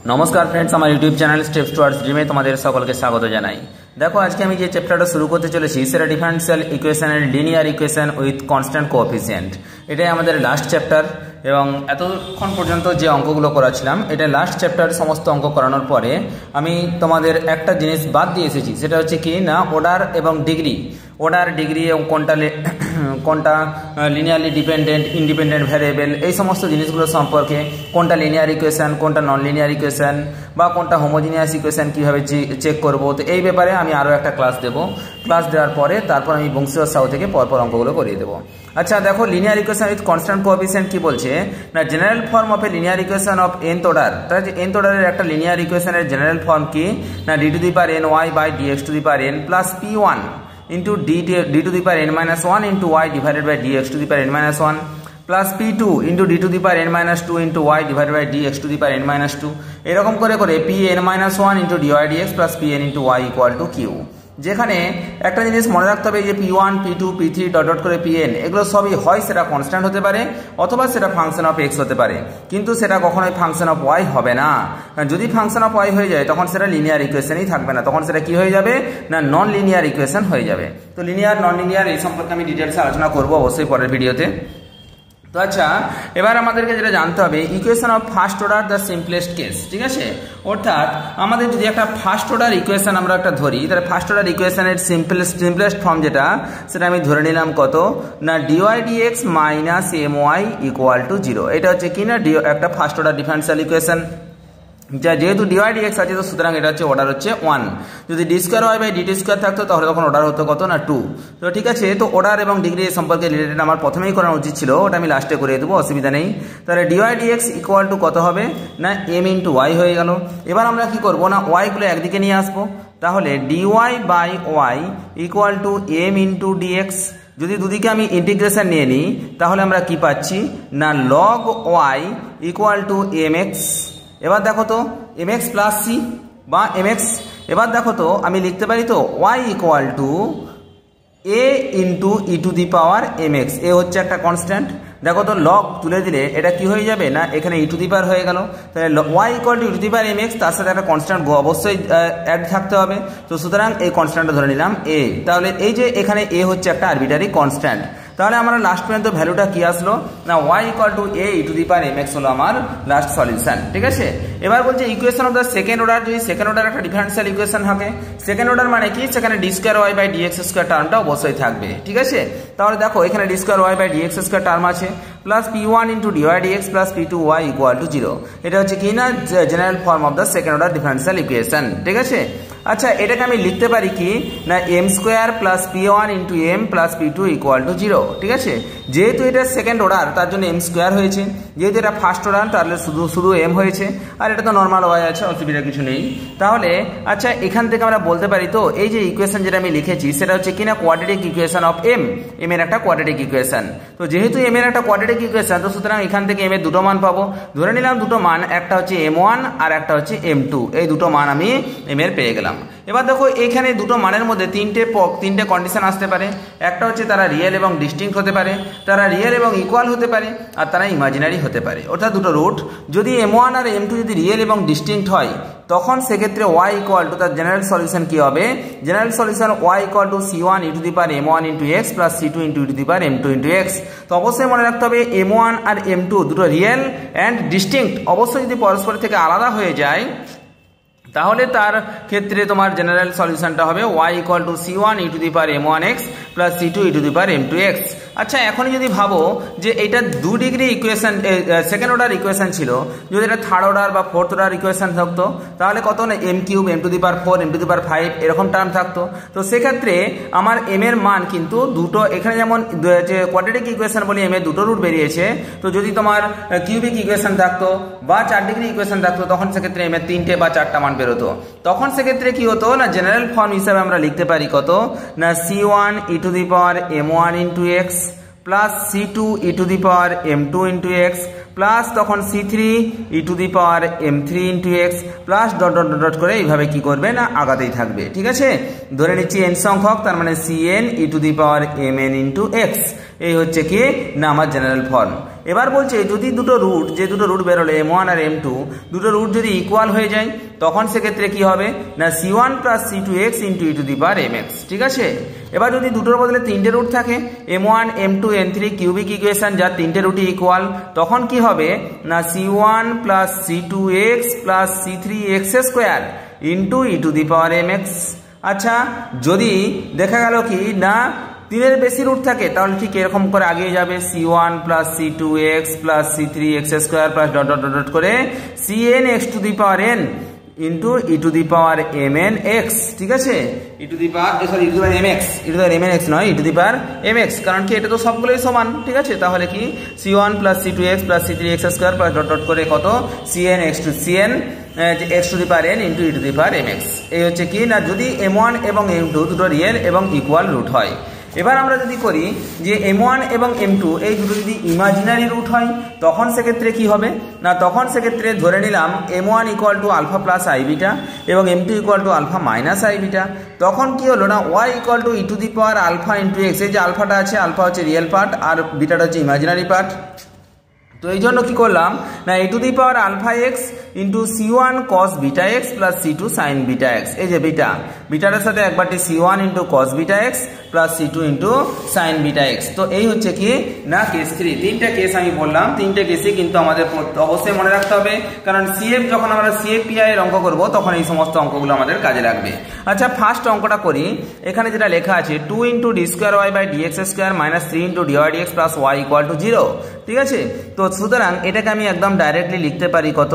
নমস্কার ফ্রেন্ডস, আমার YouTube channel steps towards ড্রিমে তোমাদের সকলকে স্বাগত জানাই। দেখো, আজকে আমি যে চ্যাপ্টারটা শুরু করতে চলেছি সেটা ডিফারেনশিয়াল ইকুয়েশনের linear equation with constant coefficient. এটাই আমাদের লাস্ট চ্যাপ্টার এবং এতক্ষণ পর্যন্ত যে অঙ্কগুলো করাছিলাম এটা লাস্ট চ্যাপ্টার। সমস্ত অঙ্ক করানোর পরে আমি তোমাদের একটা জিনিস বাদ দিয়ে এসেছি, সেটা হচ্ছে কি না অর্ডার এবং ডিগ্রি। অর্ডার, ডিগ্রি এবং কোনটা লিনিয়ারলি ডিপেন্ডেন্ট, ইন্ডিপেন্ডেন্ট ভ্যারিয়েবল, এই সমস্ত জিনিসগুলো সম্পর্কে, কোনটা লিনিয়ার ইকুয়েশন, কোনটা নন লিনিয়ার ইকুয়েশন বা কোনটা হোমোজিনিয়াস ইকুয়েশন কীভাবে চেক করবো, তো এই ব্যাপারে আমি আরও একটা ক্লাস দেবো। ক্লাস দেওয়ার পরে তারপর আমি বংশীয় সাউ থেকে পরপর অঙ্কগুলো করিয়ে দেবো। আচ্ছা দেখো, linear equation with constant coefficient কি বলছে না, general form of a linear equation of nth order. তাহলে যে nth অর্ডারের একটা লিনিয়ার ইকুয়েশনের জেনারেল ফর্ম কি না d to the power n y by dx to the power n plus p1 into d to the power n minus 1 into y divided by dx to the power n minus 1 plus p2 into d to the power n minus 2 into y divided by dx to the power n minus 2 এরকম করে করে pn minus 1 into dy dx plus pn into y equal to q। যেখানে একটা জিনিস মনে রাখতে হবে যে p1 p2 p3 dot dot করে pn এগুলো সবই হয় সেটা কনস্ট্যান্ট হতে পারে অথবা সেটা ফাংশন অফ x হতে পারে, কিন্তু সেটা কখনোই ফাংশন অফ y হবে না। যদি ফাংশন অফ y হয়ে যায় তখন সেটা লিনিয়ার ইকুয়েশনই থাকবে না, তখন সেটা কি হয়ে যাবে না নন লিনিয়ার ইকুয়েশন হয়ে যাবে। তো লিনিয়ার নন লিনিয়ার এই সম্পর্কে আমি ডিটেলসে আলোচনা করবো অবশ্যই পরের ভিডিওতে। তো আচ্ছা, এবার আমাদেরকে যেটা জানতে হবে equation of first order the simplest case, ঠিক আছে। অর্থাৎ আমাদের যদি একটা ফার্স্ট অর্ডার ইকুয়েশন আমরা একটা ধরি, তাহলে ফার্স্ট অর্ডার ইকুয়েশনের সিম্পলেস্ট ফর্ম যেটা, সেটা আমি ধরে নিলাম কত না dy dx minus my equal to 0। এটা হচ্ছে কি না একটা ফার্স্ট অর্ডার ডিফারেনশিয়াল ইকুয়েশন। যেহেতু dy dx আছে তো সুতরাং এটা হচ্ছে অর্ডার হচ্ছে 1। যদি d square y by dt square থাকতো তাহলে তখন অর্ডার হতো কত না 2। তো ঠিক আছে, তো অর্ডার এবং ডিগ্রি সম্পর্কে রিলেটেড আমার প্রথমেই করানো উচিত ছিল, ওটা আমি লাস্টে করে দেবো, অসুবিধা নেই। তাহলে dy dx ইকুয়াল টু কত হবে না m ইন্টু y হয়ে গেল। এবার আমরা কি করবো না y গুলো একদিকে নিয়ে আসবো, তাহলে dy by y equal to m into dx। যদি দুদিকে আমি ইন্টিগ্রেশন নিয়ে নিই তাহলে আমরা কি পাচ্ছি না log y equal two mx। এবার দেখো তো mx প্লাস c বা mx, এবার দেখো তো আমি লিখতে পারি তো y equal to a into e to the power mx। এ হচ্ছে একটা কনস্ট্যান্ট। দেখো তো লগ তুলে দিলে এটা কি হয়ে যাবে না এখানে ই টু দি পাওয়ার হয়ে গেল। তাহলে y equal to e to the power mx, তার সাথে একটা কনস্ট্যান্ট অবশ্যই অ্যাড থাকতে হবে। তো সুতরাং এই কনস্ট্যান্টটা ধরে নিলাম a। তাহলে এই যে এখানে a হচ্ছে একটা আরবিটারি কনস্ট্যান্ট। তাহলে আমরা লাস্ট পর্যন্ত ভ্যালুটা কি আসলো না y equal to a e to the power mx হলো আমার লাস্ট সলিউশন, ঠিক আছে। এবার বলছে equation of the second order. যদি সেকেন্ড অর্ডার একটা ডিফারেনশিয়াল ইকুয়েশন থাকে, সেকেন্ড অর্ডার মানে কি সেখানে d square y by dx square টার্মটা অবশ্যই থাকবে, ঠিক আছে। তাহলে দেখো এখানে d square y by dx square term আছে plus p1 into dy dx plus p2 y equal to 0। এটা হচ্ছে কি না general form of the second order differential equation, ঠিক আছে। আচ্ছা, এটাকে আমি লিখতে পারি কি না m square plus p1 into m plus p2 equal to 0, ঠিক আছে। যেহেতু এটা সেকেন্ড অর্ডার তার জন্য m স্কোয়ার হয়েছে, যেহেতু এটা ফার্স্ট অর্ডার তাহলে শুধু m হয়েছে, আর এটা তো নর্মাল y আছে, অসুবিধা কিছু নেই। তাহলে আচ্ছা, এখান থেকে আমরা বলতে পারি তো এই যে ইকুয়েশন যেটা আমি লিখেছি সেটা হচ্ছে কিনা কোয়াড্রেটিক ইকুয়েশন অফ m এর একটা কোয়াড্রেটিক ইকুয়েশন। তো যেহেতু m এর একটা কোয়াড্রেটিক ইকুয়েশন, তো সুতরাং এখান থেকে m এর দুটো মান পাবো। ধরে নিলাম দুটো মান, একটা হচ্ছে m1 আর একটা হচ্ছে m2, এই দুটো মান আমি m এর পেয়ে গেলাম। এবার দেখো এখানে দুটো মানের মধ্যে তিনটে কন্ডিশন আসতে পারে। একটা হচ্ছে তারা রিয়েল এবং ডিস্টিংক্ট হতে পারে, তারা রিয়েল এবং ইকুয়াল হতে পারে, আর তারা ইমাজিনারি হতে পারে, অর্থাৎ দুটো রুট। যদি m1 আর m2 যদি রিয়েল এবং ডিস্টিংক্ট হয় তখন সেক্ষেত্রে y ইকুয়াল টু তার জেনারেল সলিউশন কি হবে, general solution y equal to c1 e to the power m1 into x plus c2 into e to the power m2 into x। তো অবশ্যই মনে রাখতে হবে m1 আর m2 দুটো রিয়েল অ্যান্ড ডিস্টিংক্ট। অবশ্যই যদি পরস্পর থেকে আলাদা হয়ে যায় তাহলে তার ক্ষেত্রে তোমার জেনারেল সলিউশনটা হবে y equal to c1 e to the power m1x plus c2 e to the power m2x। আচ্ছা, এখন যদি ভাবো যে এটা 2 degree equation second order equation ছিল, যদি এটা থার্ড অর্ডার বা ফোর্থ অর্ডার ইকুয়েশন থাকতো তাহলে কত না m cube m to the power 4 m to the power 5 এরকম টার্ম থাকতো। তো সেক্ষেত্রে আমার m এর মান কিন্তু দুটো, এখানে যেমন যে কোয়াড্রেটিক ইকুয়েশন বলি m এর দুটো রুট বেরিয়েছে, তো যদি তোমার কিউবিক ইকুয়েশন থাকতো বা 4 ডিগ্রি ইকুয়েশন থাকতো তখন সেক্ষেত্রে m এর 3টে বা 4টা মান বেরোতো। তখন সেক্ষেত্রে কি হতো না জেনারেল ফর্ম হিসাবে আমরা লিখতে পারি কত না c1 e to the power m1 into x plus c2 e to the power m2 into x plus তখন c3 E to the power m3 into x plus dot dot dot করে এইভাবে কি করবে না আগাতেই থাকবে, ঠিক আছে। ধরে নিচ্ছি n সংখ্যক, তার মানে cn E to the power mn into x। এই হচ্ছে কি না আমার জেনারেল ফর্ম। এবার বলছে যদি দুটো রুট বেরোলে m1 আর m2 দুটো রুট যদি ইকুয়াল হয়ে যায় তখন সেক্ষেত্রে কি হবে না c1 plus c2x into e to the power mx, ঠিক আছে। এবার যদি দুটোর বদলে তিনটে রুট থাকে m1 m2 m3 cubic equation যার তিনটে রুটই ইকুয়াল, তখন কি হবে না c1 plus c2x plus c3x square into e to the power mx। আচ্ছা, যদি দেখা গেল কি না তিনের বেশি রুট থাকে তাহলে ঠিক এরকম করে আগিয়ে যাবে c1 plus c2x plus c3x square plus dot dot dot করে cnx to the power n into e to the power mn x, ঠিক আছে। E to the power mx, e to the power mn x নয়, ই to the power mx, কারণ কি এটা তো সবগুলোই সমান, ঠিক আছে। তাহলে কি c1 plus c2x plus c3x square plus dot dot করে কত cnx to the power n into e to the power mx। এই হচ্ছে কি না যদি m1 এবং m2 দুটো রিয়েল এবং ইকুয়াল রুট হয়। এবার আমরা যদি করি যে m1 এবং m2 এই দুটো যদি ইমাজিনারি রুট হয় তখন সেক্ষেত্রে কি হবে না তখন সেক্ষেত্রে ধরে নিলাম m1 equal to alpha plus i beta এবং m2 equal to alpha minus i beta. তখন কি হলো না y equal to e to the power alpha into x, এই যে আলফাটা আছে আলফা হচ্ছে রিয়েল পার্ট আর বিটাটা হচ্ছে ইমাজিনারি পার্ট। তো এই জন্য কি করলাম না e to the power alpha x into c1 cos beta x plus c2 sin beta x, এই যে বিটাটার সাথে একবারটি c1 into cos beta x plus c2 into sin beta x. তো এই হচ্ছে কি না কেস 3। তিনটে কেস আমি বললাম, তিনটে কেসই কিন্তু আমাদের অবশ্যই মনে রাখতে হবে, কারণ সিএফ যখন আমরা সিএফপিআই এর অঙ্ক করব তখন এই সমস্ত অঙ্কগুলো আমাদের কাজে লাগবে। আচ্ছা, ফার্স্ট অঙ্কটা করি। এখানে যেটা লেখা আছে 2 into d square y by dx square minus 3 into dy dx plus y equal to 0, ঠিক আছে। তো সুতরাং এটাকে আমি একদম ডাইরেক্টলি লিখতে পারি কত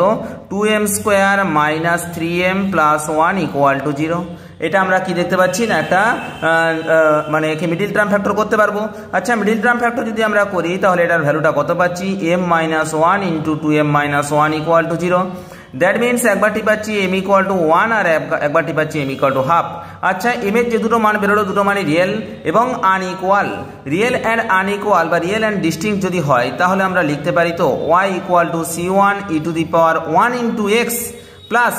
2m square minus 3m plus 1 equal to 0। এটা আমরা কি দেখতে পাচ্ছি না একটা মানে একে মিডিল টার্ম ফ্যাক্টর করতে পারবো। আচ্ছা, মিডিল টার্ম ফ্যাক্টর যদি আমরা করি তাহলে এটার ভ্যালুটা কত পাচ্ছি m minus 1 into 2m minus 1 equal to 0। That means একবারটি পাচ্ছি m ইকুয়াল টু 1 আর একবারটি পাচ্ছি m ইকুয়াল টু হাফ। আচ্ছা, m এর যে দুটো মান বেরোলো দুটো মানে রিয়েল এবং আনইকুয়াল। রিয়েল অ্যান্ড আনইকুয়াল বা রিয়েল অ্যান্ড ডিস্টিংক্ট যদি হয় তাহলে আমরা লিখতে পারি তো y equal to c1 e to the power 1 into x plus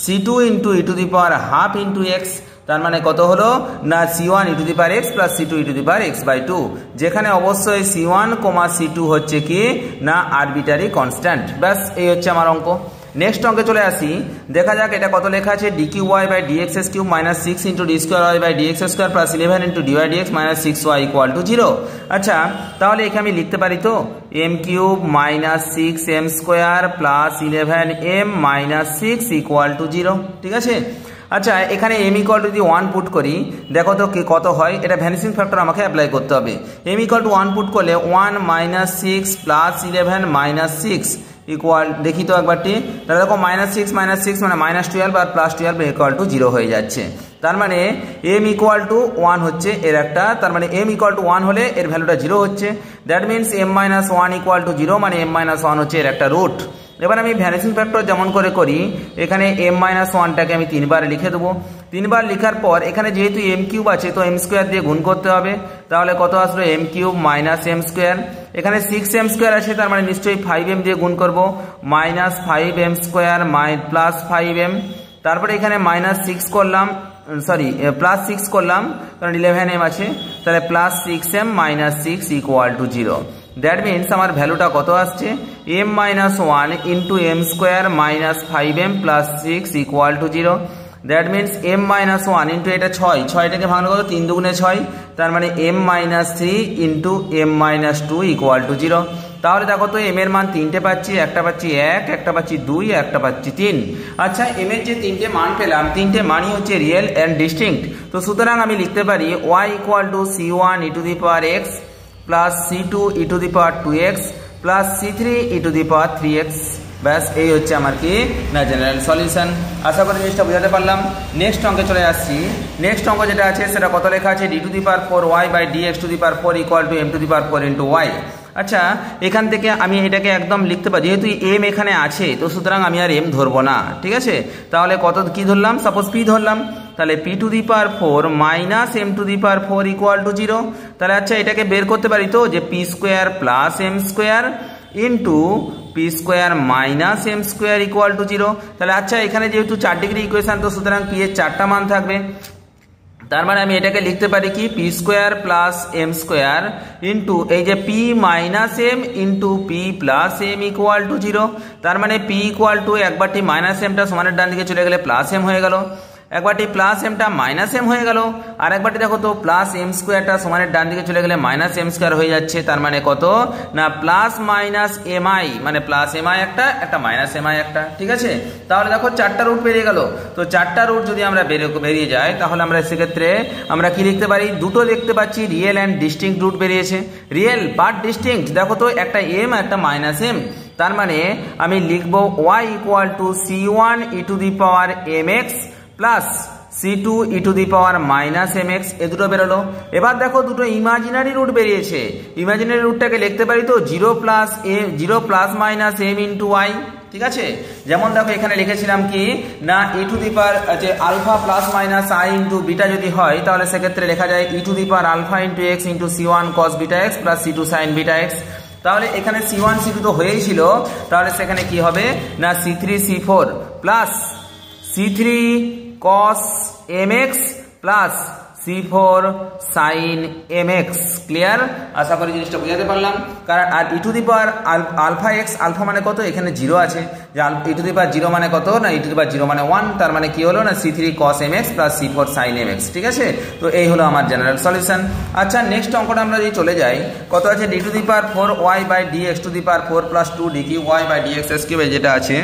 c2 into e to the power half into x. তার মানে কত হলো না c1 e to the power x plus c2 e to the power x by 2, যেখানে অবশ্যই c1 c2 হচ্ছে কি না আরবিটারি কনস্ট্যান্ট। ব্যাস এই হচ্ছে আমার অঙ্ক। নেক্সট অঙ্কে চলে আসি। দেখা যাক এটা কত লেখা আছে dq y by dx cube minus 6 into d square y by dx square plus 11 into dy dx minus 6y equal to 0। আচ্ছা, তাহলে এখানে আমি লিখতে পারি তো m cube minus 6m square plus 11m minus 6 equal to 0, ঠিক আছে। আচ্ছা, এখানে m ইকুয়াল টু যদি 1 পুট করি দেখো তো কি কত হয়। এটা ভ্যানিসিং ফ্যাক্টর আমাকে অ্যাপ্লাই করতে হবে। m ইকুয়াল টু 1 পুট করলে 1 মাইনাস 6 প্লাস 11 মাইনাস 6 ইকুয়াল, দেখি তো একবারটি, তাহলে দেখো মাইনাস 6 মানে মাইনাস 12 আর প্লাস 12 ইকুয়াল টু 0 হয়ে যাচ্ছে। তার মানে m ইকুয়াল টু 1 হচ্ছে এর একটা, তার মানে m ইকুয়াল টু 1 হলে এর ভ্যালুটা 0 হচ্ছে। That means m minus 1 equal to 0, মানে m মাইনাস 1 হচ্ছে এর একটা রুট। এবার আমি ভ্যানিসিং ফ্যাক্টর যেমন করে করি, এখানে m মাইনাস 1টাকে আমি 3 বার লিখে দেবো। 3 বার লেখার পর এখানে যেহেতু m কিউব আছে তো m স্কোয়ার দিয়ে গুণ করতে হবে, তাহলে কত আসলো m cube minus m square. এখানে 6m স্কোয়ার আছে তার মানে নিশ্চয়ই 5m দিয়ে গুণ করব, minus 5m square plus 5m। তারপরে এখানে মাইনাস 6 করলাম, সরি প্লাস 6 করলাম কারণ 11m আছে, তাহলে plus 6m minus 6 equal to 0। That means আমার ভ্যালুটা কত আসছে m minus 1 into m square minus 5m plus 6 equal to 0। That means m minus 1 into এটা 6টাকে ভাঙলে কত 3 দুগুণে 6, তার মানে m minus 3 into m minus 2 equal to 0। তাহলে দেখো তো m এর মান 3টে পাচ্ছি, একটা পাচ্ছি 1, একটা পাচ্ছি 2, একটা পাচ্ছি 3। আচ্ছা, m এর যে 3টে মান পেলাম 3টে মানই হচ্ছে রিয়েল অ্যান্ড ডিস্টিংক্ট। তো সুতরাং আমি লিখতে পারি y equal to c1 e to the power x plus c2 e to the power 2x plus c3 E to the power 3x। ব্যাস এই হচ্ছে আমার কি না জেনারেল সলিউশন। আশা করি জিনিসটা বোঝাতে পারলাম। নেক্সট অঙ্কে চলে আসছি। নেক্সট অঙ্ক যেটা আছে সেটা কত লেখা আছে d to the power 4y by dx to the power 4 equal to m to the power 4 into y। আচ্ছা, এখান থেকে আমি এটাকে একদম লিখতে পারি, যেহেতু m এখানে আছে তো সুতরাং আমি আর m ধরবো না, ঠিক আছে। তাহলে কত কি ধরলাম, সাপোজ p ধরলাম, তাহলে p two the power 4 minus m to the power 4 equal to 0। তাহলে আচ্ছা এটাকে বের করতে পারি তো যে p square plus m square into p square minus m square equal to 0। তাহলে আচ্ছা এখানে যেহেতু 4 ডিগ্রি ইকুয়েশন তো সুতরাং p এর 4টা মান থাকবে, তার মানে আমি এটাকে লিখতে পারি কি p square plus m square into এই যে p minus m into p plus m equal to 0। তার মানে পি ইকুয়াল টু একবারটি মাইনাস এমটা সমানের ডান দিকে চলে গেলে প্লাস এম হয়ে গেল, একবারটি প্লাস এমটা মাইনাস এম হয়ে গেল, আর একবারটি দেখো তো প্লাস এম স্কোয়ারটা সমানের ডান দিকে চলে গেলে মাইনাস এম স্কোয়ার হয়ে যাচ্ছে। তার মানে কত না প্লাস মাইনাস এম আই, মানে প্লাস এম আই একটা মাইনাস এম আই একটা, ঠিক আছে। তাহলে দেখো 4টা রুট বেরিয়ে গেল। তো 4টা রুট যদি আমরা বেরিয়ে যায় তাহলে আমরা সেক্ষেত্রে আমরা কি লিখতে পারি, দুটো দেখতে পাচ্ছি রিয়েল অ্যান্ড ডিস্টিংক্ট রুট বেরিয়েছে। রিয়েল বাট ডিস্টিংক্ট, দেখো তো একটা এম একটা মাইনাস এম, তার মানে আমি লিখবো y equal to c1 e to the power mx plus c2 e to the power minus mx, এ দুটো বেরোলো। এবার দেখো দুটো ইমাজিনারি রুট বেরিয়েছে, ইমাজিনারি রুটটাকে লিখতে পারি তো 0 plus minus m into y, ঠিক আছে। যেমন দেখো এখানে লিখেছিলাম কি না ই টু দি পাওয়ার যে alpha plus minus i into beta যদি হয় তাহলে সেক্ষেত্রে লেখা যায় e to the power alpha into x into c1 cos beta x plus c2 sin beta x. তাহলে এখানে c1 c2 তো হয়েই ছিল, তাহলে সেখানে কি হবে না c3 c4 plus c3 cos mx plus c4 sin mx। Clear? আশা করি জিনিসটা বোঝাতে পারলাম। কারণ আর e to the power alpha x, alpha মানে কত, এখানে 0 আছে, যে ই টু দি পাওয়ার 0 মানে কত না ই টু দি পাওয়ার 0 মানে 1, তার মানে কি হলো না c3 cos mx plus c4 sin mx, ঠিক আছে। তো এই হলো আমার জেনারেল সলিউশন। আচ্ছা নেক্সট অঙ্কটা আমরা যদি চলে যাই, কত আছে d to the power 4y by dx to the power 4 plus 2 d cube y by dx cube, যেটা আছে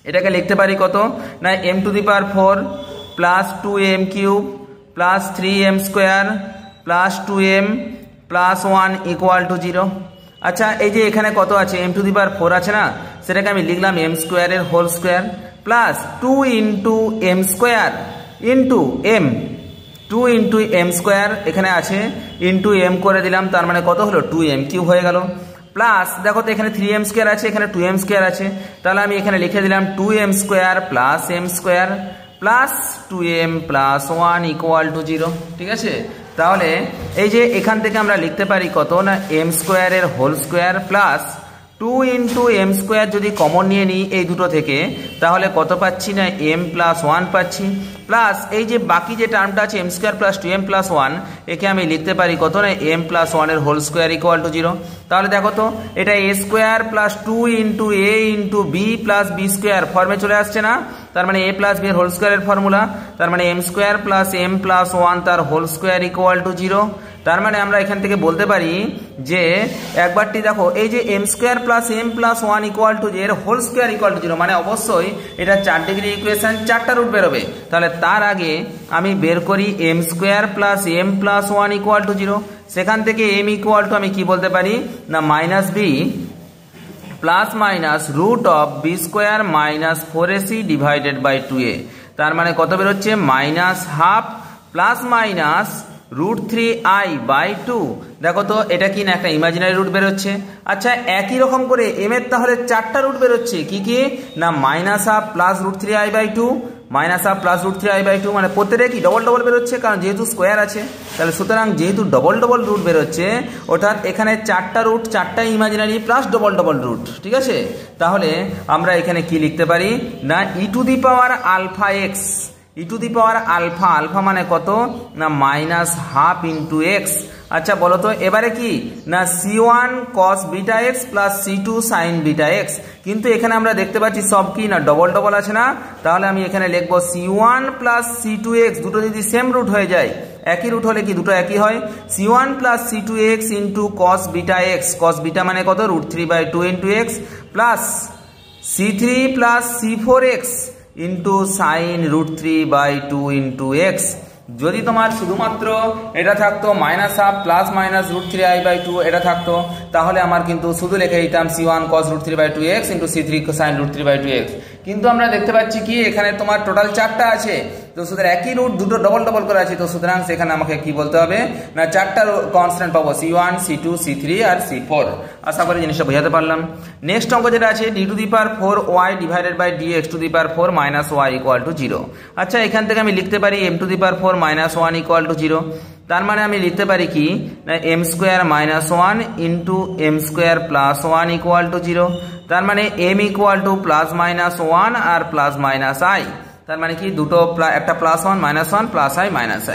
এটাকে লিখতে পারি কত না m to the power 4 plus 2m cube plus 3m square plus 2m plus 1 equal to 0। আচ্ছা এই যে এখানে কত আছে m টু দি পাওয়ার 4 আছে না, সেটাকে আমি লিখলাম m স্কোয়ারের whole square plus 2 into m square into m, 2 into m square এখানে আছে ইন্টু m করে দিলাম, তার মানে কত হলো 2m কিউব হয়ে গেল। প্লাস দেখো তো এখানে 3m স্কোয়ার আছে, এখানে 2m স্কোয়ার আছে, তাহলে আমি এখানে লিখে দিলাম 2m square plus m square plus 2m plus 1 equal to 0, ঠিক আছে। তাহলে এই যে এখান থেকে আমরা লিখতে পারি কত না m স্কোয়ারের whole square plus 2 into m square যদি কমন নিয়ে নিই এই দুটো থেকে তাহলে কত পাচ্ছি না m প্লাস 1 পাচ্ছি, প্লাস এই যে বাকি যে টার্মটা আছে m square plus 2m plus 1, একে আমি লিখতে পারি কত না m প্লাস 1 এর হোল স্কোয়ার ইকুয়াল টু 0। তাহলে দেখো তো এটা a square plus 2 into a into b plus b square ফর্মে চলে আসছে না, তার মানে a প্লাস b এর হোল স্কোয়ারের ফর্মুলা, তার মানে m square plus m plus 1 তার হোল স্কোয়ার ইকুয়াল টু 0। তার মানে আমরা এখান থেকে বলতে পারি যে একবারটি দেখো এই যে m square plus m plus 1 equal two এর হোল স্কোয়ার ইকুয়াল টু 0, মানে অবশ্যই এটা 4 ডিগ্রি ইকুয়েশন, 4টা রুট বেরোবে। তাহলে তার আগে আমি বের করি m square plus m plus 1 equal to 0, সেখান থেকে m ইকুয়াল টু আমি কি বলতে পারি না minus b plus minus root of b square minus 4ac divided by 2a, তার মানে কত বেরোচ্ছে minus half plus minus √3i by 2। দেখো তো এটা কি না একটা ইমাজিনারি রুট বেরোচ্ছে। আচ্ছা একই রকম করে m এর তাহলে 4টা রুট বেরোচ্ছে, কি কি না minus half plus √3i by 2, minus half plus √3i by 2, মানে প্রত্যেকটা কি ডবল ডবল বেরোচ্ছে, কারণ যেহেতু স্কোয়ার আছে। তাহলে সুতরাং যেহেতু ডবল ডবল রুট বেরোচ্ছে অর্থাৎ এখানে 4টা রুট 4টা imaginary plus double double root, ঠিক আছে। তাহলে আমরা এখানে কি লিখতে পারি না e to the power alpha x, e to the power alpha, alpha মানে কত না মাইনাস হাফ ইন্টু এক্স। আচ্ছা বলো তো এবারে কি না c1 cos beta x plus c2 sin beta x, কিন্তু এখানে আমরা দেখতে পাচ্ছি সব কি না ডবল ডবল আছে না, তাহলে আমি এখানে লিখবো c1 প্লাস c2 এক্স, দুটো যদি সেম রুট হয়ে যায়, একই রুট হলে কি দুটো একই হয়, c1 plus c2 x into cos beta x, cos beta মানে কত √3/2 into x plus c3 plus c4 x into sign √3/2 into x. যদি তোমার শুধুমাত্র এটা থাকতো minus half plus minus √3i/2 এটা থাকতো, তাহলে আমার কিন্তু শুধু লিখে দিতাম c1 cos √3/2x into c3 sin √3/2x, কিন্তু আমরা দেখতে পাচ্ছি কি এখানে তোমার টোটাল 4টা আছে, তো সুতরাং একই রুট দুটো ডবল ডবল করে আছে, তো সুতরাং সেখানে আমাকে কি বলতে হবে না 4টা কনস্ট্যান্ট পাবো c1 c2 c3 আর c4। আশা করি জিনিসটা বোঝাতে পারলাম। নেক্সট অঙ্ক যেটা আছে d to the power 4y divided by dx to the power 4 minus y equal to 0। আচ্ছা এখান থেকে আমি লিখতে পারি m to the power 4 minus 1 equal to 0, তার মানে আমি লিখতে পারি কি না m square minus 1 into m square plus 1 equal to 0, তার মানে m equal to plus minus 1 আর প্লাস মাইনাস i। তার মানে কি দুটো একটা +1 -1 +i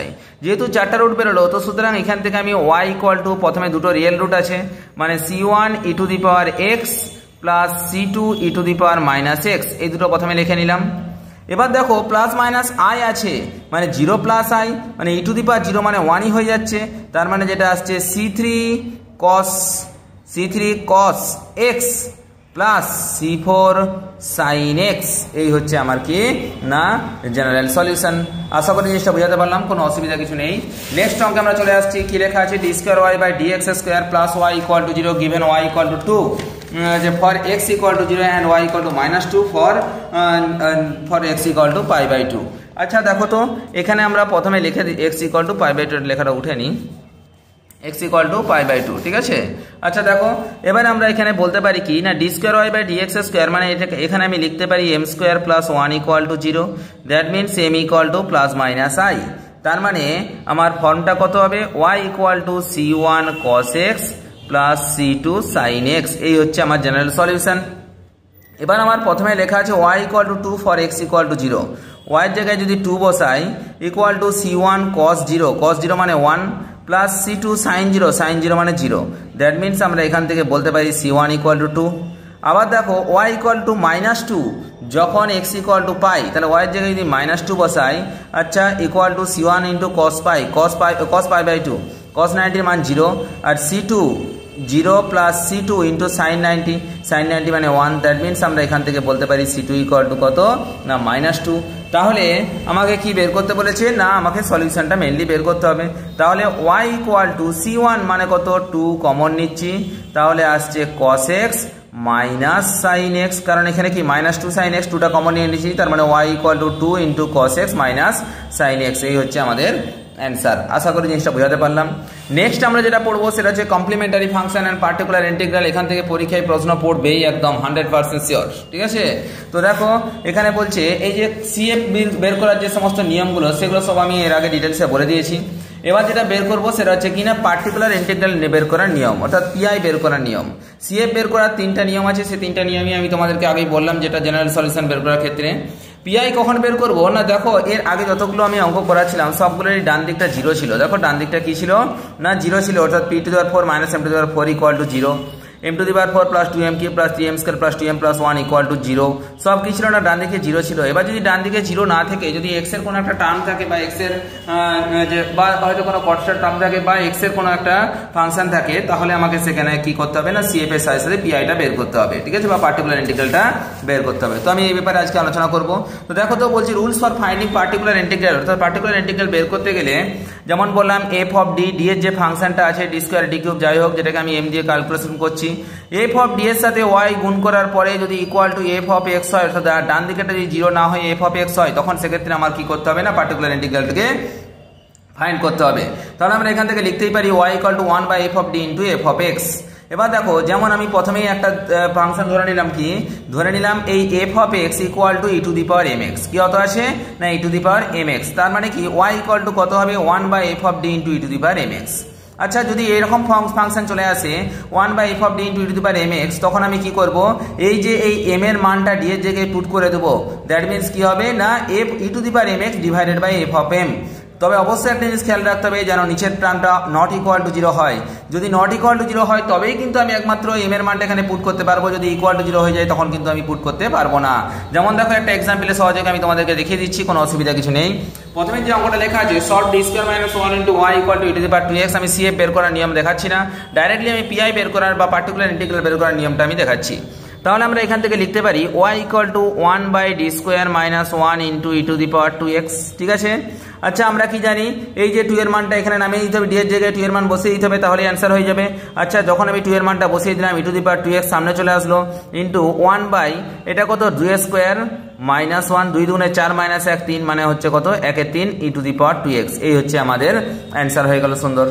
-i, যেহেতু 4টা রুট বেরোলো তো সুতরাং এখান থেকে আমি y ইকুয়াল টু প্রথমে দুটো রিয়েল রুট আছে মানে c1 e to the power x plus c2 e to the power -x, এই দুটো প্রথমে লিখে নিলাম। এবার দেখো প্লাস মাইনাস i আছে মানে 0 প্লাস i মানে e টু দি পাওয়ার 0 মানে 1ই হয়ে যাচ্ছে, তার মানে যেটা আসছে c3 cos x plus c4 sin x, এই হচ্ছে আমার কি না জেনারেল সলিউশন। আশা করি জিনিসটা বোঝাতে পারলাম, কোনো অসুবিধা কিছু নেই। নেক্সট অঙ্কে আমরা চলে আসছি, কি লেখা আছে d2y/dx² plus y equal to 0 given y equal to 2, যে for x equal to 0 and y equal to -2 for x equal to π/2। আচ্ছা দেখো তো এখানে আমরা প্রথমে লিখে দিই x ইকুয়াল টু π/2 লেখাটা উঠে নিই, x ইকুয়াল টু π/2, ঠিক আছে। আচ্ছা দেখো এবার আমরা এখানে বলতে পারি কি না d2y/dx² মানে এখানে আমি লিখতে পারি m² plus 1 equal to 0, that means m equal to plus minus i, তার মানে আমার ফর্মটা কত হবে y equal to c1 cos x plus c2 sin x, এই হচ্ছে আমার জেনারেল সলিউশন। এবার আমার প্রথমে লেখা আছে y equal to 2 for x equal to 0, y এর জায়গায় যদি 2 বসাই ইকুয়াল টু c1 cos 0 মানে 1 প্লাস c2 sin 0 মানে 0, দ্যাট মিনস আমরা এখান থেকে বলতে পারি c1 ইকুয়াল টু 2। আবার দেখো y ইকুয়াল টু -2 যখন x ইকুয়াল টু পাই, তাহলে y এর জায়গায় যদি -2 বসাই, আচ্ছা equal to c1 into cos π/2, cos 90 মান 0 আর c2 0 plus c2 into sin 90 মানে 1, দ্যাট মিনস আমরা এখান থেকে বলতে পারি c2 ইকুয়াল টু কত না -2। তাহলে আমাকে কি বের করতে বলেছে না আমাকে সলিউশনটা মেনলি বের করতে হবে। তাহলে y ইকুয়াল টু c1 মানে কত 2 কমন নিচ্ছি, তাহলে আসছে cos x minus sin x, কারণ এখানে কি -2 sin x 2টা কমন নিয়ে নিচ্ছি, তার মানে y equal to 2 into cos x minus sin x, এই হচ্ছে আমাদের অ্যান্সার। আশা করি জিনিসটা বোঝাতে পারলাম। নেক্সট আমরা যেটা পড়বো সেটা হচ্ছে complimentary function and particular integral. এখান থেকে পরীক্ষায় প্রশ্ন পড়বেই একদম 100% শিওর, ঠিক আছে। তো দেখো এখানে বলছে এই যে সিএফ বের করার যে সমস্ত নিয়মগুলো সেগুলো সব আমি এর আগে ডিটেলসে বলে দিয়েছি। এবার যেটা বের করবো সেটা হচ্ছে কিনা পার্টিকুলার ইন্টিগ্রাল বের করার নিয়ম, অর্থাৎ পিআই বের করার নিয়ম। সিএফ বের করার 3টা নিয়ম আছে, সেই 3টা নিয়মই আমি তোমাদেরকে আগেই বললাম, যেটা জেনারেল সলিউশন বের করার ক্ষেত্রে। পিআই কখন বের করবো না, দেখো এর আগে যতগুলো আমি অঙ্ক করাছিলাম সবগুলোরই ডান দিকটা 0 ছিল। দেখো ডান দিকটা কি ছিল না 0 ছিল, অর্থাৎ p⁴ minus m⁴ equal to 0, m⁴ plus 2m³ plus 3m² plus 2m plus 1 equal to 0, সব কি ছিল না ডান দিকে 0 ছিল। এবার যদি ডান দিকে 0 না থেকে যদি x এর কোনো একটা টার্ম থাকে বা x এর বা হয়তো কোনো কনস্ট্যান্ট টার্ম থাকে বা x এর কোনো একটা ফাংশন থাকে, তাহলে আমাকে সেখানে কি করতে হবে না সিএফ এর সাথে পিআইটা বের করতে হবে, ঠিক আছে, বা পার্টিকুলার ইন্টিগ্রালটা বের করতে হবে। তো আমি এই ব্যাপারে আজকে আলোচনা করব। তো দেখো তো বলছি rules for finding particular integral, অর্থাৎ পার্টিকুলার ইন্টিগ্রাল বের করতে গেলে যেমন বললাম f অফ d, d এর যে ফাংশনটা আছে d² d³ যাই হোক, যেটাকে আমি m দিয়ে ক্যালকুলেশন করছি, f অফ d এর সাথে y গুণ করার পরে যদি equal to f of x হয়, অর্থাৎ ডান দিকেটা যদি 0 না হয় f অফ x হয়, তখন সেক্ষেত্রে আমার কি করতে হবে না পার্টিকুলার ইন্টিগ্রালটাকে ফাইন্ড করতে হবে। তাহলে আমরা এখান থেকে লিখতেই পারি y equal two 1/f of d into f of x। এবার দেখো যেমন আমি প্রথমেই একটা ফাংশন ধরে নিলাম, কি ধরে নিলাম এই f of x equal two e to the power mx, কি কত আসে না e to the power mx, তার মানে কি y ইকুয়াল টু কত হবে 1/f of d into e to the power mx। আচ্ছা যদি এরকম ফাংশন চলে আসে 1/f of d into e to the power mx, তখন আমি কি করব এই যে এই m এর মানটা d এর জায়গায় পুট করে দেবো, দ্যাট মিনস কি হবে না f e to the power mx divided by f of m। তবে অবশ্যই একটা জিনিস খেয়াল রাখতে হবে যেন নিচের টার্মটা নট ইকুয়াল টু 0 হয়। যদি নট ইকুয়াল টু 0 হয় তবেই কিন্তু আমি একমাত্র m এর মানটা এখানে পুট করতে পারবো, যদি ইকুয়াল টু 0 হয়ে যায় তখন কিন্তু আমি পুট করতে পারবো না। যেমন দেখো একটা এক্সাম্পলে সহজে আমি তোমাদেরকে দেখিয়ে দিচ্ছি, কোনো অসুবিধা কিছু নেই। প্রথমে যে অঙ্কটা লেখা আছে solve d² - 1 into y equal two e to the power 2x, আমি সিএফ বের করার নিয়ম দেখাচ্ছি না, ডাইরেক্টলি আমি পিআই বের করার বা পার্টিকুলার ইন্টিগ্রাল বের করার নিয়মটা আমি দেখাচ্ছি। তাহলে আমরা এখান থেকে লিখতে পারি y equal two 1/d² - 1 into e to the power 2x, ঠিক আছে। আচ্ছা আমরা কি জানি এই যে 2 এর মানটা এখানে নামিয়ে দিতে হবে, d এর জায়গায় 2 এর মান বসিয়ে দিতে হবে, তাহলে অ্যান্সার হয়ে যাবে। আচ্ছা যখন আমি 2 এর মানটা বসিয়ে দিলাম e to the power 2x সামনে চলে আসলো, ইন্টু 1 এটা কত 2² মাইনাস 1, 2 দুগুণে 4 মাইনাস 1 3, মানে হচ্ছে কত 1/3 e to the power 2x, এই হচ্ছে আমাদের অ্যান্সার হয়ে গেল, সুন্দর।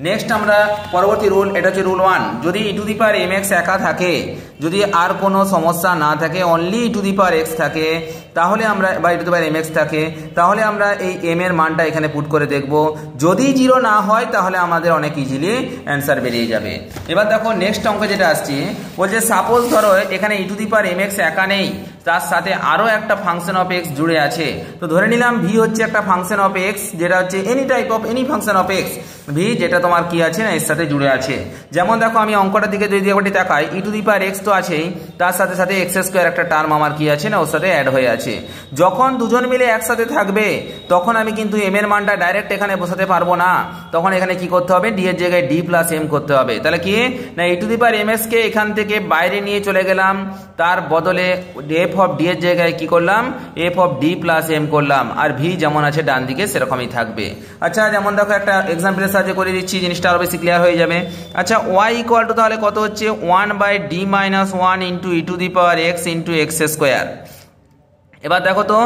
নেক্সট আমরা পরবর্তী রুল, এটা হচ্ছে রুল 1, যদি e to the power mx একা থাকে, যদি আর কোনো সমস্যা না থাকে, only e to the power x থাকে, তাহলে আমরা বা e to the power mx থাকে, তাহলে আমরা এই m এর মানটা এখানে পুট করে দেখব, যদি 0 না হয় তাহলে আমাদের অনেক ইজিলি অ্যান্সার বেরিয়ে যাবে। এবার দেখো নেক্সট অঙ্ক যেটা আসছে বলছে সাপোজ ধরো এখানে e to the power mx একা নেই, তার সাথে আরও একটা ফাংশন অফ এক্স জুড়ে আছে। তো ধরে নিলাম ভি হচ্ছে একটা ফাংশন অফ এক্স, যেটা হচ্ছে any type of any function of x, V যেটা তোমার কি আছে না এর সাথে জুড়ে আছে। যেমন দেখো আমি অঙ্কটার দিকে যদি একবারটি তাকাই, ই টু দি পাওয়ার এক্স তো আছেই, তার সাথে সাথে এক্স স্কোয়ার একটা টার্ম আমার কি আছে না ওর সাথে অ্যাড হয়ে আছে। যখন দুজন মিলে একসাথে থাকবে তখন আমি কিন্তু এম এর মানটা ডাইরেক্ট এখানে বসাতে পারবো না, তখন এখানে কি করতে হবে, ডি এর জায়গায় ডি প্লাস এম করতে হবে। তাহলে কি না e to the power m s কে এখান থেকে বাইরে নিয়ে চলে গেলাম, তার বদলে এফ অফ ডি এর জায়গায় কি করলাম, f of d plus m করলাম, আর ভি যেমন আছে ডান দিকে সেরকমই থাকবে। আচ্ছা যেমন দেখো একটা এক্সাম্পলের সাহায্যে করে দিচ্ছি, জিনিসটা আরো বেশি ক্লিয়ার হয়ে যাবে। আচ্ছা ওয়াই ইকুয়াল টু তাহলে কত হচ্ছে, 1/d-1 into e to the power x into x square. এবার দেখো তো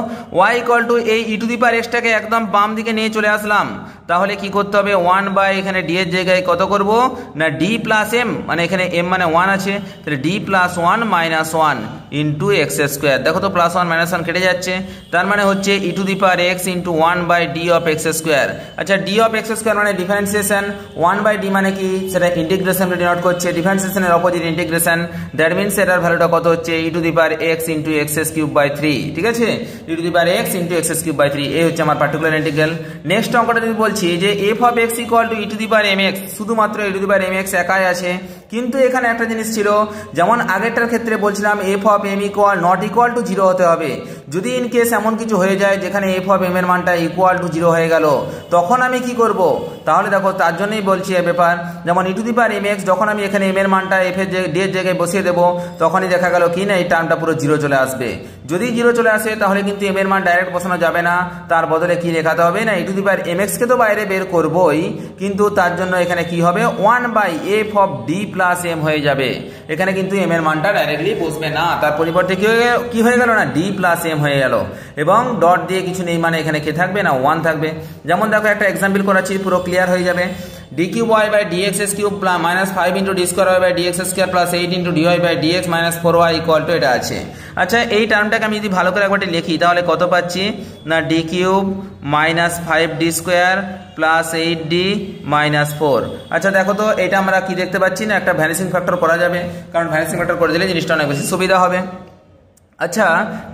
y ইকুয়াল টু এই ই টু দি পাওয়ার এক্সটাকে একদম বাম দিকে নিয়ে চলে আসলাম, তাহলে কি করতে হবে, 1 এখানে d এর জায়গায় কত করব না d প্লাস এম, মানে এখানে m মানে 1 আছে, তাহলে d plus 1 minus 1 into x square. দেখো তো প্লাস 1 মাইনাস 1 কেটে যাচ্ছে, তার মানে হচ্ছে e to the power x into 1/d of x square. আচ্ছা d অফ এক্স স্কোয়ার মানে ডিফারেন্সিয়েশন, 1/d মানে কি সেটা ইন্টিগ্রেশনকে ডিনোট করছে, ডিফারেন্সিয়েশনের অপোজিট ইন্টিগ্রেশন, দ্যাট মিনস এটার ভ্যালুটা কত হচ্ছে e to the power x into x cube by 3, ঠিক আছে, e to the power x into x cube by 3, এই হচ্ছে আমার পার্টিকুলার ইন্টিগ্রাল। নেক্সট অঙ্কটা যদি বলছি যে f of x equal to e to the power m x, শুধুমাত্র e to the power m x একাই আছে, কিন্তু এখানে একটা জিনিস ছিল, যেমন আগেরটার ক্ষেত্রে বলছিলাম f of m equal not equal to 0 হতে হবে। যদি ইন কেস এমন কিছু হয়ে যায় যেখানে এফ অফ এম এর মানটা ইকুয়াল টু 0 হয়ে গেল, তখন আমি কি করব, তাহলে দেখো তার জন্যই বলছি এই ব্যাপার, যেমন e to the power m x যখন আমি এখানে এম এর মানটা এফ এর ডি এর জায়গায় বসিয়ে দেবো, তখনই দেখা গেল কি না এই টার্মটা পুরো 0 চলে আসবে। যদি 0 চলে আসে তাহলে কিন্তু এম এর মান ডাইরেক্ট বসানো যাবে না, তার বদলে কি লেখাতে হবে না e to the power m x কে তো বাইরে বের করবোই, কিন্তু তার জন্য এখানে কি হবে 1/f of d plus M হয়ে যাবে। এখানে কিন্তু এম এর মানটা ডাইরেক্টলি বসবে না, তার পরিবর্তে কি হয়ে গেল না ডি প্লাস এম হয়ে গেল, এবং ডট দিয়ে কিছু নেই মানে এখানে কে থাকবে না 1 থাকবে। যেমন দেখো একটা এক্সাম্পল করাচ্ছি, পুরো ক্লিয়ার হয়ে যাবে। d cube y by dx cube minus 5 into d square y by dx square plus 8 into dy by dx minus 4y equal to এটা আছে। আচ্ছা এই টার্মটাকে আমি যদি ভালো করে একবারটি লিখি তাহলে কত পাচ্ছি না d cube minus 5d square plus 8d minus 4। আচ্ছা দেখো তো এটা আমরা কি দেখতে পাচ্ছি না একটা ভ্যানিসিং ফ্যাক্টর করা যাবে, কারণ ভ্যানিসিং ফ্যাক্টর করে দিলে জিনিসটা অনেক বেশি সুবিধা হবে। আচ্ছা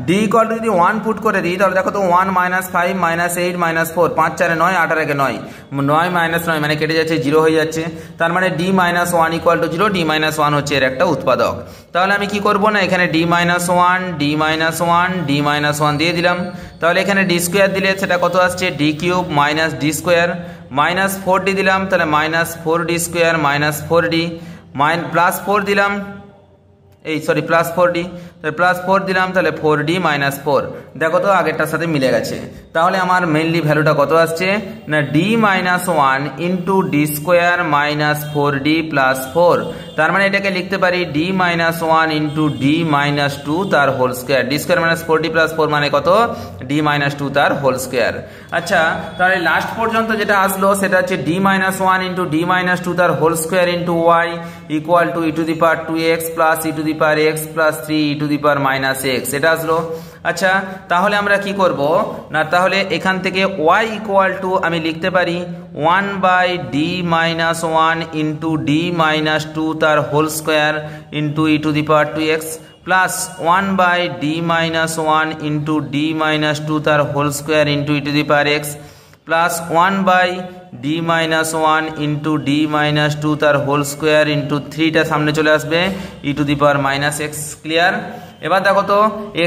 ডি ইকুয়াল টু যদি 1 পুট করে দিই তাহলে দেখো তো 1 মাইনাস 5 মাইনাস 8 মাইনাস 4, 5 4 9 8 আর 9, 9 মাইনাস 9 মানে কেটে যাচ্ছে 0 হয়ে যাচ্ছে, তার মানে D minus 1 equal to 0, D minus 1 হচ্ছে এর একটা উৎপাদক। তাহলে আমি কি করব না এখানে D minus 1 D minus 1 D minus 1 দিয়ে দিলাম, তাহলে এখানে ডি স্কোয়ার দিলে সেটা কত আসছে D cube minus D square, minus 4d দিলাম তাহলে minus 4d square minus 4d, plus 4 দিলাম প্লাস 4d, প্লাস 4 দিলাম তাহলে 4d মাইনাস 4। দেখো তো আগেরটার সাথে মিলে গেছে, তাহলে আমার মেইনলি ভ্যালুটা কত আসছে না d minus 1 into d square minus 4d plus 4, তার মানে এটাকে লিখতে পারি d minus 1 into d minus 2 তার whole square, d square minus 4d plus 4 মানে কত d মাইনাস 2 তার হোল স্কোয়ার। আচ্ছা তাহলে লাস্ট পর্যন্ত যেটা আসলো সেটা হচ্ছে d minus 1 into d minus 2 তার whole square into y equal to e to the power 2x plus e to the power x plus 3 e to the power minus x, এটা আসলো। আচ্ছা তাহলে আমরা কি করব না তাহলে এখান থেকে y ইকুয়াল টু আমি লিখতে পারি 1/d minus 1 into d minus 2 তার whole square into e to the power 2x plus 1/d minus 1 into d minus 2 তার whole square into e to the power x plus 1/d minus 1 into d minus 2 তার whole square into 3টা সামনে চলে আসবে e to the power minus x। Clear? এবার দেখো তো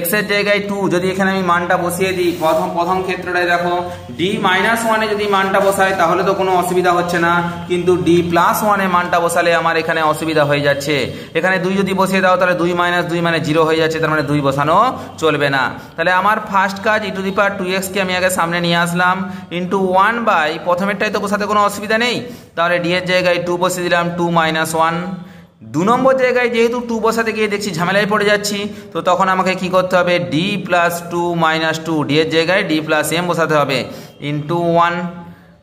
x এর জায়গায় 2 যদি এখানে আমি মানটা বসিয়ে দিই, প্রথম ক্ষেত্রটায় দেখো d মাইনাস 1 এ যদি মানটা বসাই তাহলে তো কোনো অসুবিধা হচ্ছে না, কিন্তু d প্লাস 1 এ মানটা বসালে আমার এখানে অসুবিধা হয়ে যাচ্ছে। এখানে 2 যদি বসিয়ে দাও তাহলে 2 মাইনাস 2 মানে 0 হয়ে যাচ্ছে, তার মানে 2 বসানো চলবে না। তাহলে আমার ফার্স্ট কাজ ই টু দি পাওয়ার 2x কে আমি আগে সামনে নিয়ে আসলাম ইন্টু 1 প্রথমেরটাই তো বসাতে কোনো অসুবিধা নেই, তাহলে d এর জায়গায় 2 বসিয়ে দিলাম 2 মাইনাস 1। 2 নম্বর জায়গায় যেহেতু 2 বসাতে গিয়ে দেখছি ঝামেলায় পড়ে যাচ্ছি, তো তখন আমাকে কি করতে হবে d প্লাস 2 মাইনাস 2, d এর জায়গায় d প্লাস m বসাতে হবে ইন্টু 1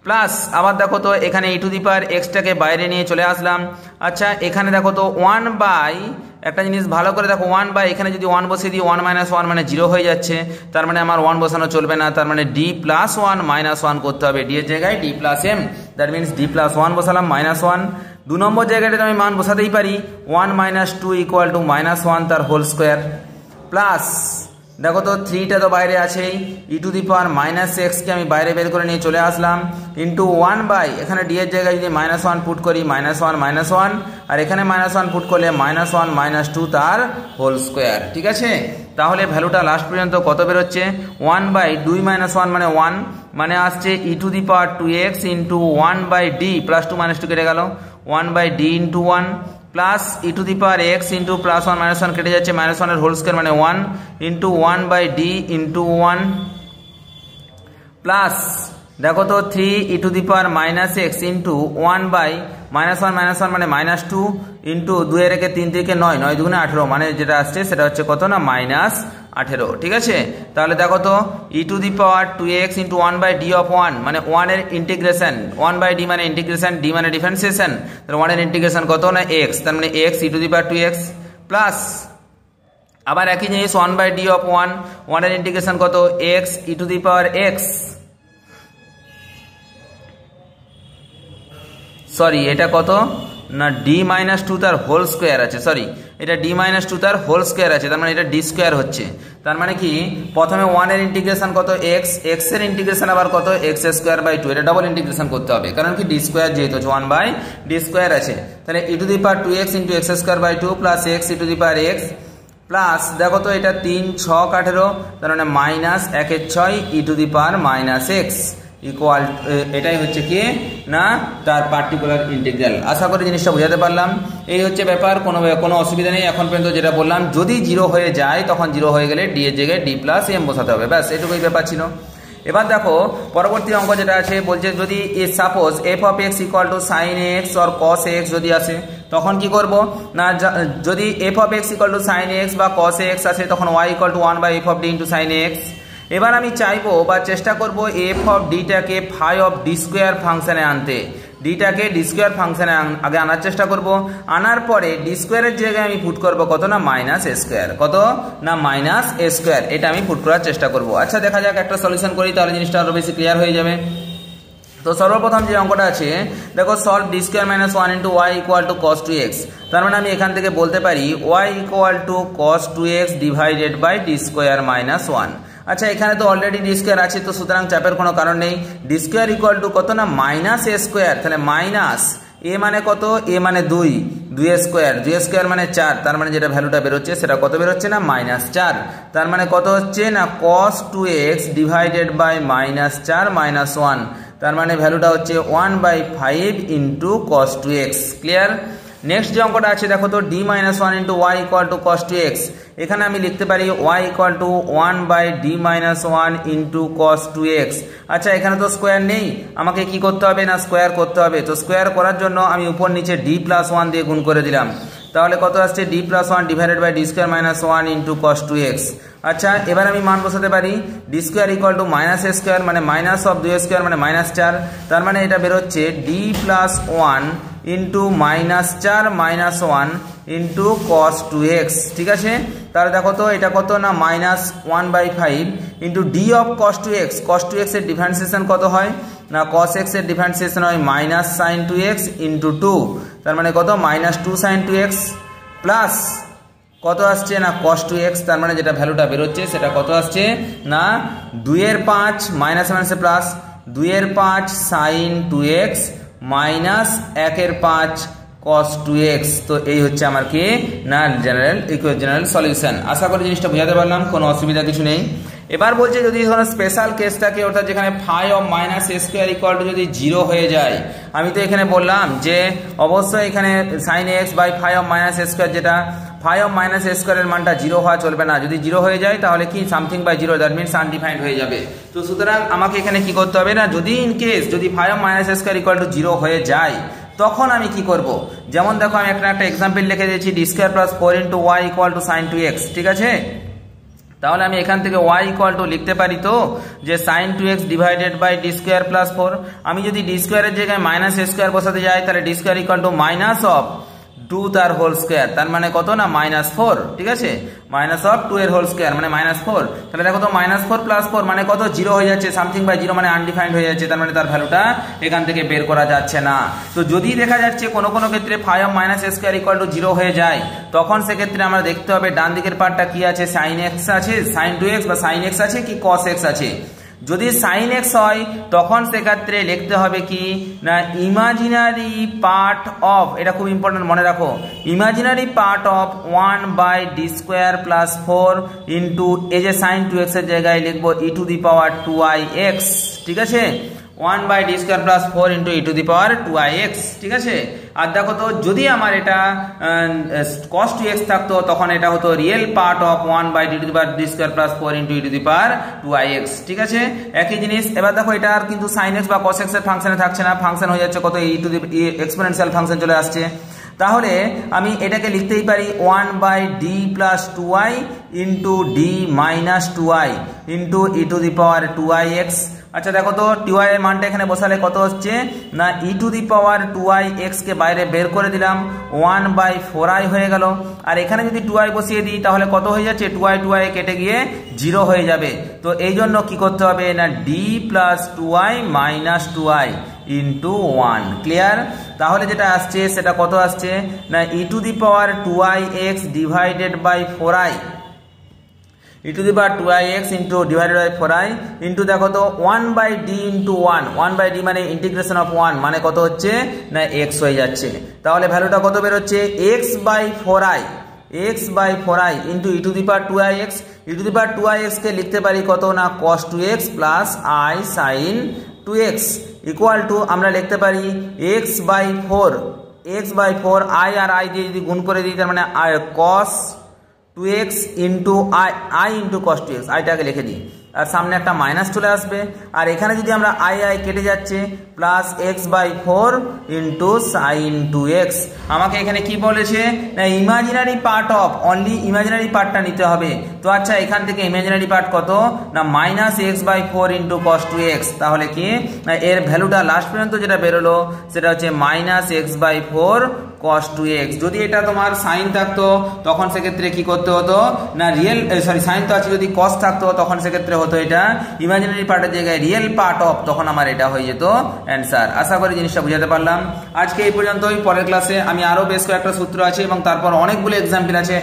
প্লাস আবার দেখো তো এখানে ই টু দি পাওয়ার এক্সটাকে বাইরে নিয়ে চলে আসলাম। আচ্ছা এখানে দেখো তো 1 একটা জিনিস ভালো করে দেখো 1 এখানে যদি 1 বসিয়ে দিই 1 মাইনাস 1 মানে 0 হয়ে যাচ্ছে, তার মানে আমার 1 বসানো চলবে না, তার মানে d প্লাস 1 মাইনাস 1 করতে হবে, d এর জায়গায় d plus m, that means d plus 1 বসালাম মাইনাস 1। 2 নম্বর জায়গাটাতে আমি মান বসাতেই পারি 1 মাইনাস 2 ইকুয়াল টু মাইনাস 1 তার হোল স্কোয়ার প্লাস দেখো তো 3টা তো বাইরে আছেই, ই টু দি পাওয়ার মাইনাস এক্সকে আমি বাইরে বের করে নিয়ে চলে আসলাম, ইন্টু 1 বাই এখানে ডি এর জায়গায় যদি -1 পুট করি -1 আর এখানে -1 পুট করলে -1 -2 তার হোল স্কোয়ার। ঠিক আছে, তাহলে ভ্যালুটা লাস্ট পর্যন্ত কত বেরোচ্ছে 1 বাই 2 - 1 মানে 1 মানে আসছে e to the power 2x into 1 by d plus 2 -2 কেটে গেল 1 by d into 1 plus e to the power x into +1 -1 কেটে যাচ্ছে -1 এর হোল স্কোয়ার মানে 1 into 1 by d into 1 plus দেখো তো 3 e to the power -x into 1 by -1 মানে -2 into 2 এর একে 3 থেকে 9 9 2 18 মানে যেটা আসছে সেটা হচ্ছে কত না -18। ঠিক আছে, তাহলে দেখো তো e to the power 2x into 1 by d of 1 মানে 1 এর ইন্টিগ্রেশন, 1 বাই ডি মানে ইন্টিগ্রেশন, ডি মানে ডিফারেন্সিয়েশন, তাহলে 1 এর ইন্টিগ্রেশন কত না x, তার মানে x e to the power 2x plus আবার একই জিনিস 1 বাই ডি অফ 1 এর ইন্টিগ্রেশন কত x e to the power x, sorry এটা কত না d-2 তার হোল স্কোয়ার আছে, সরি এটা d-2 তার হোল স্কোয়ার আছে, তার মানে এটা d স্কোয়ার হচ্ছে, তার মানে কি প্রথমে 1 এর ইন্টিগ্রেশন কত x, x এর ইন্টিগ্রেশন আবার কত x স্কোয়ার বাই 2, এটা ডবল ইন্টিগ্রেশন করতে হবে কারণ কি d স্কোয়ার যেহেতু 1 বাই d স্কোয়ার আছে, তাহলে e to the power 2x into x square by 2 plus x e to the power x plus দেখো তো এটা 3 6 18 তার মানে -1/6 e to the power -x equal, এটাই হচ্ছে কি না তার পার্টিকুলার ইন্টিগ্রাল। আশা করি জিনিসটা বোঝাতে পারলাম। এই হচ্ছে ব্যাপার, কোনো অসুবিধা নেই। এখন পর্যন্ত যেটা বললাম যদি 0 হয়ে যায় তখন 0 হয়ে গেলে ডি এর জায়গায় ডি প্লাস এম বসাতে হবে, ব্যাস এটুকুই ব্যাপার ছিল। এবার দেখো পরবর্তী অঙ্ক যেটা আছে বলছে যদি suppose f of x equal to sine x or cos x যদি আসে তখন কি করব না, যদি f of x equal to sine x বা কস এক্স আসে তখন y equal to 1 by f of d into sine x. এবার আমি চাইবো বা চেষ্টা করব এফ অফ ডিটাকে ফাই অফ ডি স্কোয়ার ফাংশনে আনতে, ডিটাকে ডি স্কোয়ার ফাংশনে আগে আনার চেষ্টা করব, আনার পরে ডি স্কোয়ারের জায়গায় আমি পুট করব কত না মাইনাস এ স্কোয়ার, কত না মাইনাস এ স্কোয়ার, এটা আমি পুট করার চেষ্টা করব। আচ্ছা দেখা যাক একটা সলিউশন করি, তাহলে জিনিসটা আরো বেশি ক্লিয়ার হয়ে যাবে। তো সর্বপ্রথম যে অঙ্কটা আছে দেখো solve d square minus 1 into y equal to cos 2x, তার মানে আমি এখান থেকে বলতে পারি y equal to cos 2x divided by d square minus 1। আচ্ছা এখানে তো অলরেডি ডি স্কোয়ার আছে তো সুতরাং চাপের কোনো কারণ নেই, ডি স্কোয়ার ইকুয়াল টু কত না মাইনাস এ স্কোয়ার, তাহলে মাইনাস এ মানে কত, এ মানে 2, 2 স্কোয়ার, 2 স্কোয়ার মানে 4, তার মানে যেটা ভ্যালুটা বেরোচ্ছে সেটা কত বেরোচ্ছে না -4, তার মানে কত হচ্ছে না cos 2x divided by -4 minus 1, তার মানে ভ্যালুটা হচ্ছে 1/5 into cos 2x। Clear? Next যে অঙ্কটা আছে দেখো তো d-1 into y equal to cos 2x, এখানে আমি লিখতে পারি y equal to 1/d-1 into cos 2x। আচ্ছা এখানে তো স্কোয়ার নেই, আমাকে কি করতে হবে না স্কোয়ার করতে হবে, তো স্কোয়ার করার জন্য আমি উপর নিচে d+1 দিয়ে গুণ করে দিলাম, তাহলে কত আসছে d+1 divided by d square minus 1 into cos 2x। আচ্ছা এবার আমি মান বসাতে পারি d square equal to minus a square মানে মাইনাস অফ 2 স্কোয়ার মানে -4, তার মানে এটা বেরোচ্ছে d+1 into -4 minus 1 into cos 2x। ঠিক আছে, তাহলে দেখো তো এটা কত না -1/5 into D of cos 2x, cos 2x এর ডিফারেন্সিয়েশন কত হয় না cos x এর ডিফারেন্সিয়েশন হয় মাইনাস সাইন 2x ইন্টু 2, তার মানে কত -2 সাইন 2x প্লাস কত আসছে না cos 2x, তার মানে যেটা ভ্যালুটা বেরোচ্ছে সেটা কত আসছে না 2/5 মাইনাস মাইনাসে plus 2/5 sign 2x minus 1/5 cos 2x। তো এই হচ্ছে আমার কি না জেনারেল সলিউশন। আশা করি জিনিসটা বোঝাতে পারলাম, কোনো অসুবিধা কিছু নেই। এবার বলছে যদি কোনো স্পেশাল কেস থাকে অর্থাৎ যেখানে phi of minus a square equal to যদি 0 হয়ে যায়, আমি তো এখানে বললাম যে অবশ্যই এখানে sine x by phi of minus a square, যেটা ফাই অফ মাইনাস এ স্কোয়ারের মানটা 0 হওয়া চলবে না, যদি 0 হয়ে যায় তাহলে কি something by 0, that means undefined হয়ে যাবে। তো সুতরাং আমাকে এখানে কি করতে হবে না, যদি ইন কেস যদি phi of minus a square equal to 0 হয়ে যায় তখন আমি কি করব, যেমন দেখো আমি একটা এক্সাম্পল লিখে দিয়েছি d square plus 4 into y equal to sine 2x। ঠিক আছে, তাহলে আমি এখান থেকে y ইকুয়াল টু লিখতে পারি তো যে sine 2x divided by d square plus 4। আমি যদি ডি স্কোয়ারের জায়গায় মাইনাস এ স্কোয়ার বসাতে যাই তাহলে D square equal to minus of 2 তার হোল স্কোয়ার, তার মানে কত না -4, ঠিক আছে, -2 এর হোল স্কোয়ার মানে -4। তাহলে দেখো তো -4 + 4 মানে কত, 0 হয়ে যাচ্ছে, সামথিং বাই 0 মানে আনডিফাইন্ড হয়ে যাচ্ছে, তার মানে তার ভ্যালুটা এখান থেকে বের করা যাচ্ছে না। তো যদি দেখা যাচ্ছে কোনো কোনো ক্ষেত্রে phi of -a² = 0 হয়ে যায়, তখন সেক্ষেত্রে আমরা দেখতে হবে ডান দিকের পার্টটা কি আছে, sin x আছে, sin 2x বা sin x আছে কি cos x আছে। যদি sin x হয় তখন সেক্ষেত্রে লিখতে হবে কি না ইমাজিনারি পার্ট অফ, এটা খুব ইম্পর্টেন্ট মনে রাখো, imaginary part of 1/d² + 4 into এই যে sin 2x এর জায়গায় লিখবো e⁻²ix, ঠিক আছে, 1/d² + 4 ইন্টু e⁻²ix, ঠিক আছে। আর দেখো তো যদি আমার এটা cos 2x থাকতো তখন এটা হতো real part of 1/d² + 4 into e⁻²ix, ঠিক আছে, একই জিনিস। এবার দেখো এটা আর কিন্তু sin x বা cos x এর ফাংশনে থাকছে না, ফাংশন হয়ে যাচ্ছে কত এক্সপোনেনশিয়াল ফাংশন চলে আসছে। তাহলে আমি এটাকে লিখতেই পারি 1/d + 2y into d - 2y into e⁻²ix। আচ্ছা দেখো তো 2y এর মানটা এখানে বসালে কত হচ্ছে না e⁻²ix কে বাইরে বের করে দিলাম, 1/4i হয়ে গেল। আর এখানে যদি 2y বসিয়ে দিই তাহলে কত হয়ে যাচ্ছে, 2y কেটে গিয়ে 0 হয়ে যাবে। তো এই জন্য কি করতে হবে না d + 2y - 2y into 1, clear. তাহলে যেটা আসছে সেটা কত আসছে না e⁻²ix divided by 4i, e⁻²ix into divided by 4i into দেখো তো 1/d ইন্টু 1, 1/d মানে ইন্টিগ্রেশন অফ 1 মানে কত হচ্ছে না x হয়ে যাচ্ছে। তাহলে ভ্যালুটা কত বেরোচ্ছে x/4i ইন্টু e⁻²ix, e⁻²ix কে লিখতে পারি কত না cos 2x plus i sin 2x equal to আমরা লিখতে পারি x/4 i আর i দিয়ে যদি গুণ করে দিই তার মানে cos 2x into i into cos 2x, আইটাকে লিখে দিই আর সামনে একটা মাইনাস চলে আসবে। আর এখানে যদি আমরা i কেটে যাচ্ছে plus x/4 into sin 2x। আমাকে এখানে কি বলেছে না imaginary part of, only imaginary পার্টটা নিতে হবে। তো আচ্ছা এখান থেকে ইমাজিনারি পার্ট কত না -x/4 ইন্টু cos 2x, তাহলে কি না এর ভ্যালুটা লাস্ট পর্যন্ত যেটা বেরোলো সেটা হচ্ছে -x/4 cos 2x। যদি এটা তোমার সাইন থাকতো তখন সেক্ষেত্রে কি করতে হতো না সাইন তো আছে, যদি cos থাকতো তখন সেক্ষেত্রে হতো এটা ইমাজিনারি পার্টের জায়গায় রিয়েল পার্ট অফ, তখন আমার এটা হয়ে যেত অ্যান্সার। আশা করি জিনিসটা বুঝাতে পারলাম। আজকে এই পর্যন্তই, পরের ক্লাসে আমি আরো বেশ কয়েকটা সূত্র আছে এবং তারপর অনেকগুলো এক্সাম্পল আছে,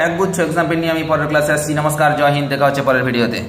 একগুচ্ছ এক্সাম্পল নিয়ে আমি পরের ক্লাসে আসছি। নমস্কার, জয় হিন্দ, দেখা হচ্ছে পরের ভিডিওতে।